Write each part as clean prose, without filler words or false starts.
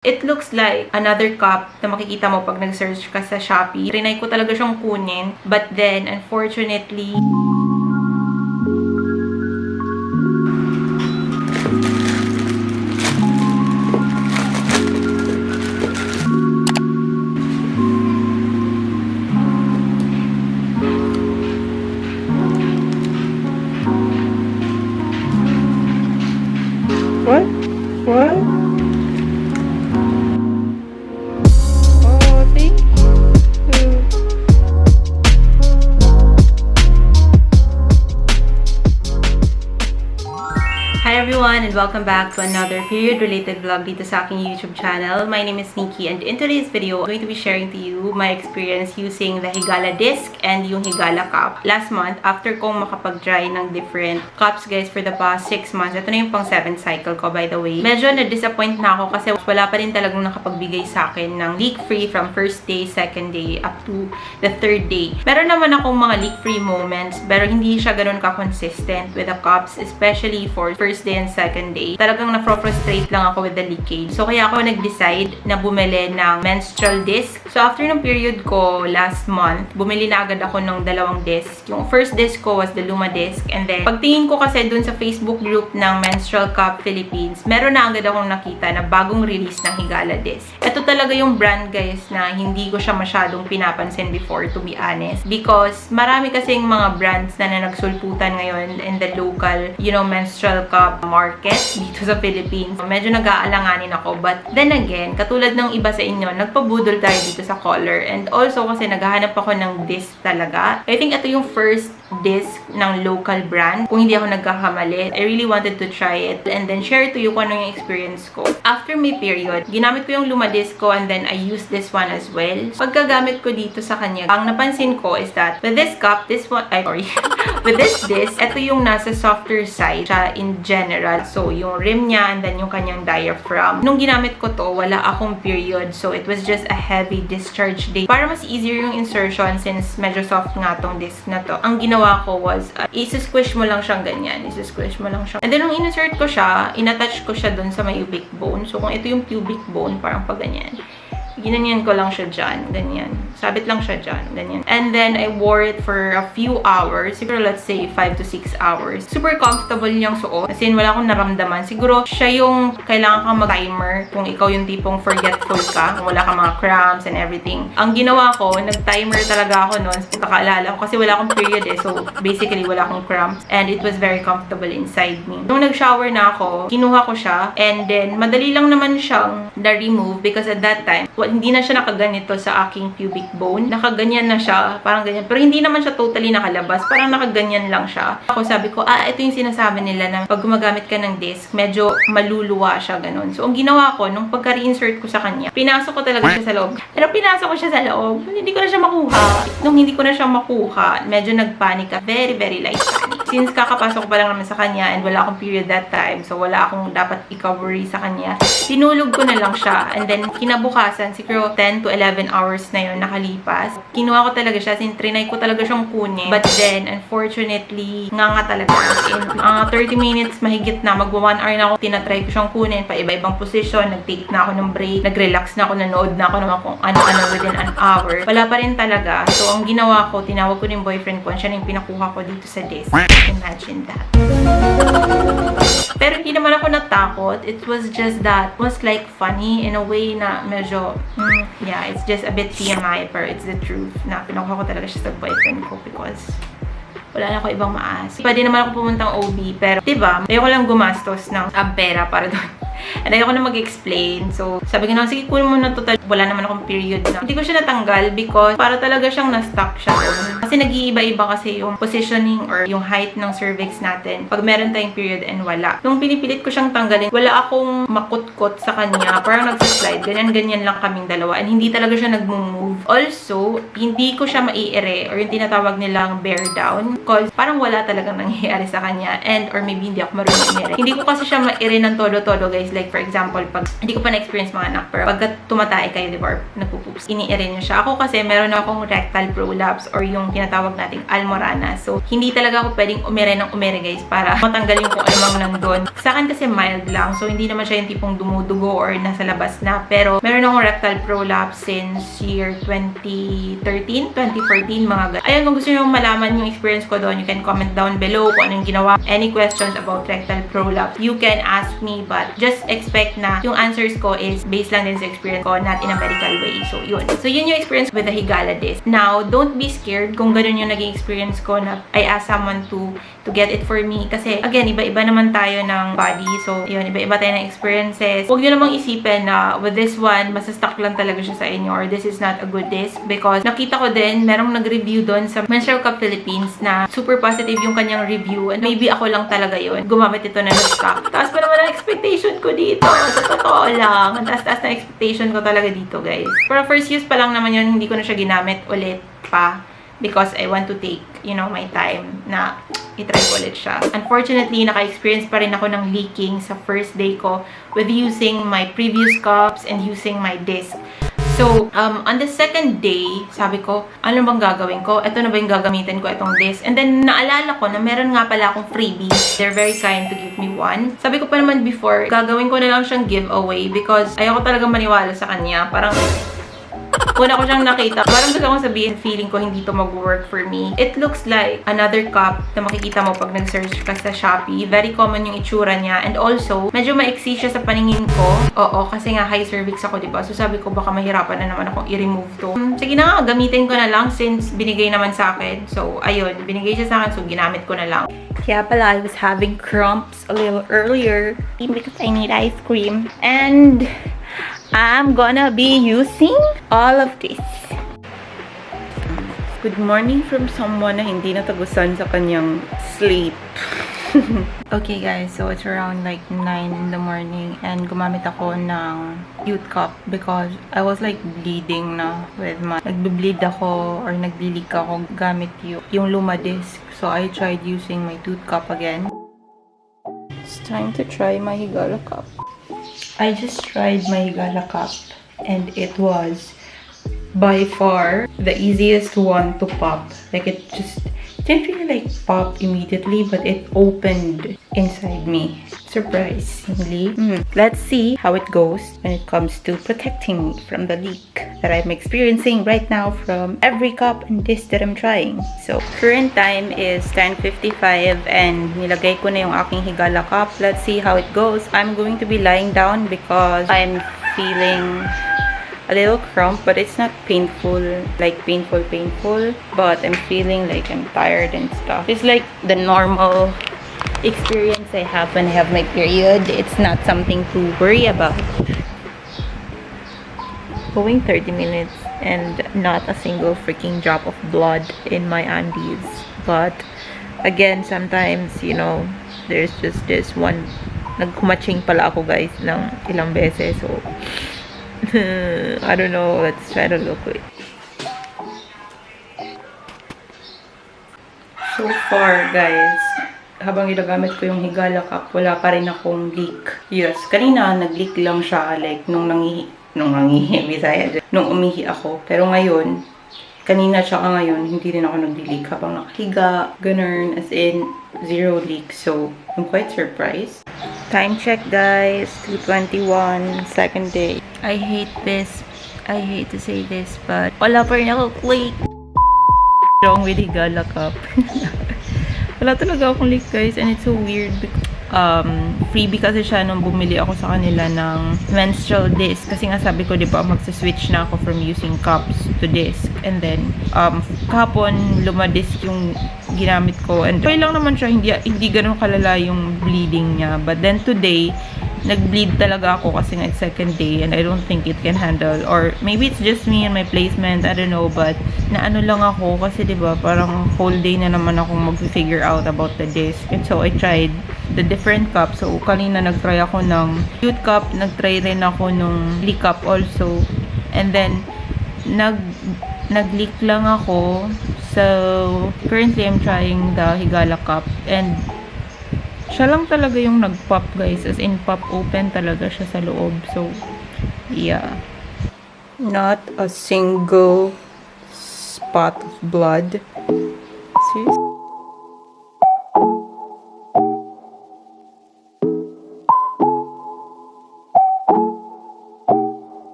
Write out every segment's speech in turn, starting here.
It looks like another cup na makikita mo pag nag-search ka sa Shopee. Trinay ko talaga siyang kunin, but then, unfortunately, What? Oh, thank you. Hi everyone and welcome back to another period-related vlog dito sa aking YouTube channel. My name is Nikki and in today's video, I'm going to be sharing to you my experience using the Higala Disc and yung Higala Cup. Last month, after kong makapag-try ng different cups guys for the past 6 months, ito na yung pang 7th cycle ko by the way. Medyo na-disappoint na ako kasi wala pa rin talagang nakapagbigay sa akin ng leak-free from first day, second day, up to the third day. Meron naman akong mga leak-free moments pero hindi siya ganun ka-consistent with the cups, especially for first day and second day. Talagang na-frustrate lang ako with the leakage. So, kaya ako nag-decide na bumili ng menstrual disc. So, after ng period ko last month, bumili na agad ako ng dalawang disc. Yung first disc ko was the Luma disc. And then, pagtingin ko kasi dun sa Facebook group ng Menstrual Cup Philippines, meron na agad akong nakita na bagong release ng Higala disc. Ito talaga yung brand guys na hindi ko siya masyadong pinapansin before, to be honest. Because, marami kasing mga brands na nagsulputan ngayon in the local, menstrual cup market dito sa Philippines. Medyo nag-aalanganin ako. But then again, katulad ng iba sa inyo, nagpabudol tayo dito sa color. And also kasi naghahanap ako ng disc talaga. I think ito yung first disc ng local brand. Kung hindi ako nagkakamali, I really wanted to try it and then share to you kung ano yung experience ko. After my period, ginamit ko yung Luma disc ko and then I used this one as well. Pagkagamit ko dito sa kanya, ang napansin ko is that with this cup, with this disc, ito yung nasa softer side siya in general. So, yung rim niya and then yung kanyang diaphragm. Nung ginamit ko to, wala akong period. So, it was just a heavy discharge day. Para mas easier yung insertion since medyo soft nga tong disc na to. Ang ginawa ko was, isi-squish mo lang siyang ganyan. Isi-squish mo lang siya. And then, nung in-insert ko siya, inattach ko siya dun sa may pubic bone. So, kung ito yung pubic bone, parang pag ganyan. Ginanyan ko lang siya dyan. Ganyan. Sabit lang siya dyan. Ganyan. And then, I wore it for a few hours. Siguro, let's say, 5 to 6 hours. Super comfortable niyang suot. Kasi wala akong naramdaman. Siguro, siya yung kailangan kang mag-timer kung ikaw yung tipong forgetful ka. Kung wala kang mga cramps and everything. Ang ginawa ko, nag-timer talaga ako noon. Pagkakaalala ko. Kasi wala akong period eh. So, basically, wala akong cramps. And it was very comfortable inside me. Nung nag-shower na ako, kinuha ko siya. And then, madali lang naman siyang na-remove because at that time, hindi na siya nakaganito sa aking pubic bone. Nakaganyan na siya. Parang ganyan. Pero hindi naman siya totally nakalabas. Parang nakaganyan lang siya. Ako sabi ko, ito yung sinasabi nila na pag gumagamit ka ng disc, medyo maluluwa siya, ganun. So, ang ginawa ko, nung pagka-reinsert ko sa kanya, pinasok ko talaga siya sa loob. Pero pinasok ko siya sa loob. Hindi ko na siya makuha. Nung hindi ko na siya makuha, medyo nagpanic ka. Very, very light panic. Since kakapasok ko pa lang naman sa kanya and wala akong period that time, so wala akong dapat i-covery sa kanya, tinulog ko na lang siya. And then, kinabukasan, siguro 10 to 11 hours na yun nakalipas. Kinuha ko talaga siya, trinay ko talaga siyang kunin. But then, unfortunately, nga talaga. In 30 minutes, mahigit na. Magwa 1 hour na ako, tinatry ko siyang kunin. Pa iba-ibang position, nag-take na ako ng break, nag-relax na ako, nanood na ako naman kung ano-ano within an hour. Wala pa rin talaga. So, ang ginawa ko, tinawag ko yung boyfriend ko, siya na yung pinakuha ko dito sa disc. Imagine that. Pero hindi naman ako natakot. It was just that, it was like funny in a way na medyo, yeah, it's just a bit TMI, pero it's the truth na pinakuha ko talaga siya sa boyfriend ko because wala na ako ibang maas. Pwede naman ako pumuntang OB, pero diba, ayoko lang gumastos ng pera para doon. And ayoko na mag-explain. So, sabi ko na, sige, kunin mo na total. Wala naman akong period na. Hindi ko siya natanggal because para talaga siyang na-stuck siya. Kasi nag-iiba-iba kasi yung positioning or yung height ng cervix natin pag meron tayong period and wala. Nung pinipilit ko siyang tanggalin, wala akong makutkot sa kanya. Parang nagsaslide. Ganyan-ganyan lang kaming dalawa. And hindi talaga siya nag-move. Also, hindi ko siya maiire or yung tinatawag nilang bear down. Because parang wala talagang nangyayari sa kanya. And or maybe hindi ako marunong i-ire. Hindi ko kasi siya maire ng todo-todo guys guys, like for example, pag hindi ko pa na-experience mga anak, pero pagka tumatay kayo, di ba, or nagpo-poops, iniirin nyo siya. Ako kasi meron akong rectal prolapse or yung tinatawag nating almorana. So, hindi talaga ako pwedeng umire ng umire, guys, para matanggal yung kung anumang nandun. Sa akin kasi mild lang, so hindi naman siya yung tipong dumudugo or nasa labas na. Pero meron akong rectal prolapse since year 2013, 2014, mga ganun. Ayun, kung gusto nyo malaman yung experience ko doon, you can comment down below kung anong ginawa. Any questions about rectal prolapse, you can ask me, but just expect na yung answers ko is based lang din sa experience ko, not in a medical way. So, yun. So, yun yung experience with the Higala disc. Now, don't be scared kung ganun yung naging experience ko na I asked someone to get it for me. Kasi, again, iba-iba naman tayo ng body. So, yun, iba-iba tayo ng experiences. Huwag nyo namang isipin na with this one, masastuck lang talaga siya sa inyo or this is not a good disc. Because, nakita ko din, merong nag-review doon sa Menstrual Cup Philippines na super positive yung kanyang review. And maybe ako lang talaga yun. Gumamit ito na nag-stock. Taas pa naman ang expectation ko dito. Sa totoo lang. Ang taas-taas na expectation ko talaga dito, guys. Pero first use pa lang naman yun, hindi ko na siya ginamit ulit pa. Because I want to take, you know, my time na i-try ko ulit siya. Unfortunately, naka-experience pa rin ako ng leaking sa first day ko with using my previous cups and using my disc. So, on the second day, sabi ko, ano bang gagawin ko? Ito na ba yung gagamitin ko, itong disc? And then, naalala ko na meron nga pala akong freebie. They're very kind to give me one. Sabi ko pa naman before, gagawin ko na lang siyang giveaway because ayoko talaga maniwala sa kanya. Parang, una ko siyang nakita. Parang gusto kong sabihin, feeling ko hindi to mag-work for me. It looks like another cup na makikita mo pag nag-search ka sa Shopee. Very common yung itsura niya. And also, medyo maiksi siya sa paningin ko. Oo, kasi nga high cervix ako, diba? So sabi ko, baka mahirapan na naman akong i-remove to. Sige na nga, gamitin ko na lang since binigay naman sa akin. So, ayun, binigay siya sa akin. So, ginamit ko na lang. Kaya pala, I was having cramps a little earlier because I need ice cream. And I'm gonna be using all of this. Good morning from someone na hindi natagusan sa kanyang sleep. Okay guys, so it's around like 9 in the morning and gumamit ako ng youth cup because I was like bleeding na with my... Nagbe-bleed ako or nagli-leak ako gamit yung luma disc. So I tried using my tooth cup again. It's time to try my Higala cup. I just tried my Higala cup and it was by far the easiest one to pop. Like it didn't really like pop immediately, but it opened inside me. Surprisingly. Let's see how it goes when it comes to protecting me from the leak that I'm experiencing right now from every cup and disc that I'm trying. So, current time is 10:55 and nilagay ko na yung aking Higala cup. Let's see how it goes. I'm going to be lying down because I'm feeling a little cramp, but it's not painful, like painful, but I'm feeling like I'm tired and stuff. It's like the normal experience I have when I have my period. It's not something to worry about. Going 30 minutes and not a single freaking drop of blood in my undies. But again, sometimes, you know, there's just this one. Nagkumatching pala ako guys ng ilang beses. So I don't know. Let's try to look quick. So far, guys, habang ginagamit ko yung Higala cup, wala pa rin akong leak. Yes, kanina nag-leak lang siya like nung umihi ako. Pero ngayon, kanina tsaka ngayon, hindi rin ako nag-leak habang nakahiga, ganun, as in zero leak. So, I'm quite surprised. Time check guys, 2:21, second day. I hate this. I hate to say this, but wala pa rin ako leak. Wrong with Higala cup. Wala talaga akong leak guys, and it's so weird because freebie kasi siya nung bumili ako sa kanila ng menstrual disc. Kasi nga sabi ko, di ba, magsa-switch na ako from using cups to disc. And then, kahapon, luma disc yung ginamit ko. And okay lang naman siya, hindi ganun kalala yung bleeding niya. But then today, nag-bleed talaga ako kasi nga it's second day and I don't think it can handle, or maybe it's just me and my placement, I don't know, but naano lang ako kasi diba parang whole day na naman akong mag-figure out about the disc. And so I tried the different cups. So kanina nag-try ako ng youth cup, nag-try rin ako nung leak cup also, and then nag-leak lang ako. So currently I'm trying the Higala cup and Siya lang talaga yung nag-pop, guys. As in, pop open talaga siya sa loob. So, yeah. Not a single spot of blood. Seriously?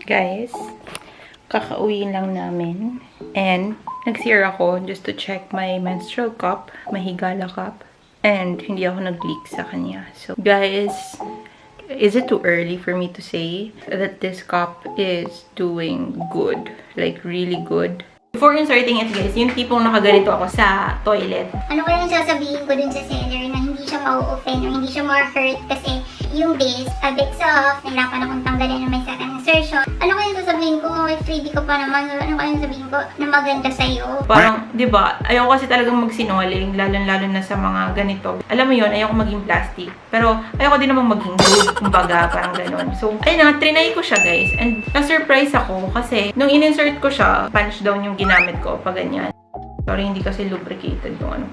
Guys, kakauwi lang namin. And, nag-CR ako just to check my menstrual cup, my Higala cup. And, hindi ako nag-leak sa kanya. So, guys, is it too early for me to say that this cup is doing good? Like, really good? Before inserting it, guys, yung tipong nakaganito ako sa toilet. Ano kayang sasabihin ko dun sa seller na hindi siya ma-offend o hindi siya ma-hurt kasi yung base, a bit soft, nahirapan akong tanggalin na may second insertion. Ano kayang sasabihin ko kung may freebie ko pa naman? Ano kayang sasabihin ko na maganda sa'yo? Parang, di ba, ayoko kasi talagang magsinungaling, lalo na sa mga ganito. Alam mo yun, ayoko maging plastic. Pero, ayoko din namang maging good, kumbaga, parang ganun. So, ayun na, trinay ko siya, guys. And, na-surprise ako kasi, nung in-insert ko siya, punch down yung ginamit ko, pa ganyan. Sorry, hindi kasi lubricated yung ano.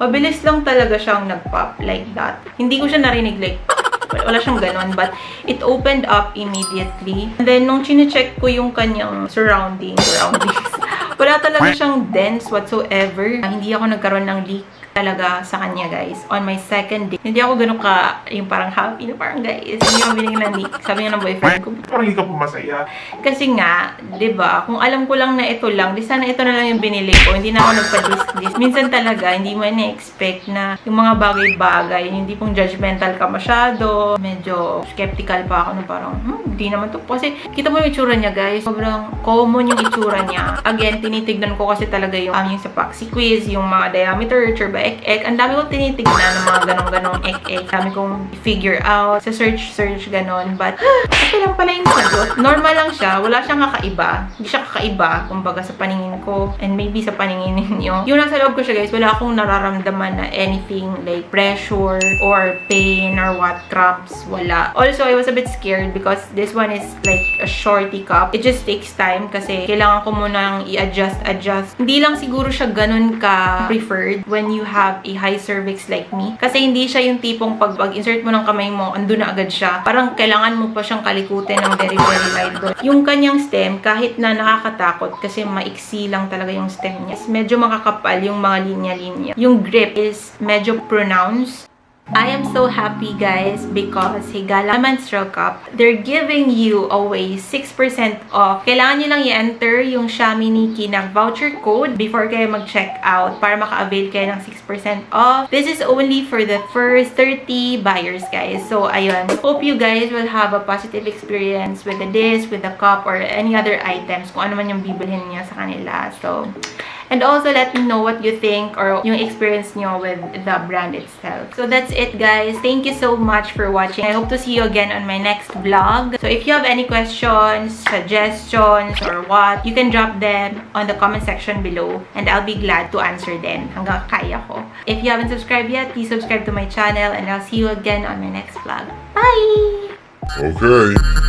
Mabilis lang talaga siyang nag-pop like that. Hindi ko siya narinig like, wala siyang ganon, but it opened up immediately. And then, nung chine-check ko yung kanyang surroundings, wala talaga siyang dents whatsoever. Hindi ako nagkaroon ng leak talaga sa kanya, guys. On my second day, hindi ako ganun ka, yung parang happy na parang, guys, hindi ako binigyan ng leak. Sabi nga ng boyfriend ko, parang hindi ka po masaya. kasi nga, diba, kung alam ko lang na ito lang, di sana ito na lang yung binili ko. Hindi na ako nagpa-disc. Minsan talaga, hindi mo na-expect na yung mga bagay-bagay, hindi pong judgmental ka masyado. Medyo skeptical pa ako na parang, hindi naman to. Kasi, kita mo yung itsura niya, guys. Sobrang common yung itsura niya. Again, tinitignan ko kasi talaga yung sa PACII quiz, yung mga diameter, ba, ek. Ang dami kong tinitignan ng mga ganong ek. Dami kong figure out. Sa search, ganon. But, okay lang pala yung sagot. Normal lang siya. Wala siyang kakaiba. Hindi siya kakaiba, kumbaga sa paningin ko. And maybe sa paningin ninyo. Yung nasa loob ko siya, guys, wala akong nararamdaman na anything like pressure or pain or what, cramps. Wala. Also, I was a bit scared because this one is like a shorty cup. It just takes time kasi kailangan ko munang i-adjust. Hindi lang siguro siya ganun ka preferred when you have a high cervix like me. Kasi hindi siya yung tipong pag-insert mo ng kamay mo, andun na agad siya. Parang kailangan mo pa siyang kalikutin ng very, very light doon. Yung kanyang stem, kahit na nakakatakot kasi maiksi lang talaga yung stem niya. Medyo makakapal yung mga linya-linya. Yung grip is medyo pronounced. I am so happy, guys, because Higala Menstrual Cup, they're giving you away 6% off. Kailangan nyo lang i-enter yung xammnikki na voucher code before kayo mag-check out para maka-avail kayo ng 6% off. This is only for the first 30 buyers, guys. So, ayun. Hope you guys will have a positive experience with the disc, with the cup, or any other items, kung ano man yung bibilhin niya sa kanila. So, and also, let me know what you think or yung experience nyo with the brand itself. So, that's it, guys. Thank you so much for watching. I hope to see you again on my next vlog. So, if you have any questions, suggestions, or what, you can drop them on the comment section below and I'll be glad to answer them hanggang kaya ko. If you haven't subscribed yet, please subscribe to my channel and I'll see you again on my next vlog. Bye! Okay.